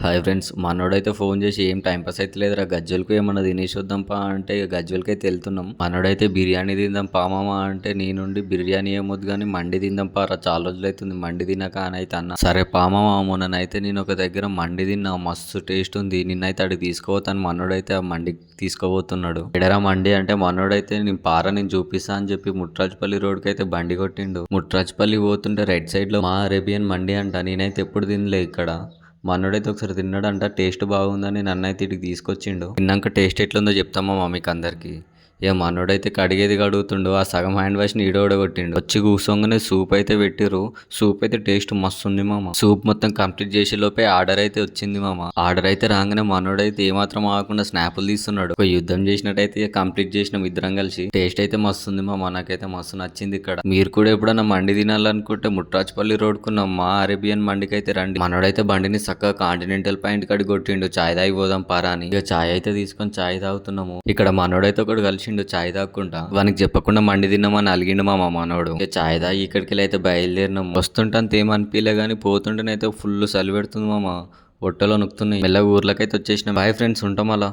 Hi friends, మనోడైతే phone చేసి ఏం time pass అయితే లేదురా, గజ్జలకు ఏమన్నా తినేసి వద్దాంపా అంటే ఇక గజ్జలకైతే వెళ్తున్నాం. మనోడైతే బిర్యానీ తిందాం పా మామ అంటే నేనుండి బిర్యానీ ఏమొద్దు కానీ మండి తిందాం పారా, చాలా రోజులు అవుతుంది మండి తినక అని అయితే అన్న. సరే పా మామ, మొన్ననైతే నేను ఒక దగ్గర మండి తిన్నా, మస్తు టేస్ట్ ఉంది, నిన్నైతే అడిగి తీసుకోవతాను. మనోడైతే ఆ మండి తీసుకోబోతున్నాడు. ఎడరా మండి అంటే మనోడైతే నేను చూపిస్తా అని చెప్పి ముట్రాజ్పల్లి రోడ్కి అయితే బండి కొట్టిండు. ముట్రాజ్పల్లి పోతుంటే రైట్ సైడ్ లో మా అరేబియన్ మండి అంట, నేనైతే ఎప్పుడు తినలే ఇక్కడ. మనోడైతే ఒకసారి తిన్నాడంట, టేస్ట్ బాగుందని నన్నైతే ఇటుకి తీసుకొచ్చిండు. తిన్నాక టేస్ట్ ఎట్లుందో చెప్తామా మమ్మీకి అందరికి. ఇక మనోడైతే కడిగేది కడుగుతుండు, ఆ సగం హ్యాండ్ వాష్ ని ఈడోడగొట్టిండు. వచ్చి కూసోగానే సూప్ అయితే పెట్టిరు. సూప్ అయితే టేస్ట్ మస్తు ఉంది మామ. సూప్ మొత్తం కంప్లీట్ చేసే లోపే ఆర్డర్ అయితే వచ్చింది మామ. ఆర్డర్ అయితే రాగానే మనోడైతే ఏమాత్రం ఆగకుండా స్నాపులు తీస్తున్నాడు. ఒక యుద్ధం చేసినట్టయితే కంప్లీట్ చేసినాం ఇద్దరం కలిసి. టేస్ట్ అయితే మస్తు ఉంది మామ, నాకైతే మస్తు నచ్చింది. ఇక్కడ మీరు కూడా ఎప్పుడన్నా మండి తినాలనుకుంటే ముట్రాజ్పల్లి రోడ్కున్న మా అరేబియన్ మండికి అయితే రండి. మనోడైతే బండిని చక్కగా కాంటినెంటల్ పాయింట్ కడి కొట్టిండు, చాయ్ తాగి పోదాం పారా అని. ఇక చాయ్ అయితే తీసుకొని చాయ్ తాగుతున్నాము. ఇక్కడ మనోడైతే ఒకటి కలిసి చాయ్ తాగకుండా వానికి చెప్పకుండా మండి తిన్నామని అలిగిండు మా మనోడు. చాయ్ తాగి ఇక్కడికి అయితే బయలుదేరినాం. వస్తుంటే ఏమనిపించలే గానీ పోతుంటేనైతే ఫుల్ చలి పెడుతుంది మామ, పొట్టలో నొక్కుతున్నాయి. మెల్లగా ఊర్లకైతే వచ్చేసిన. బాయ్ ఫ్రెండ్స్, ఉంటాం అలా.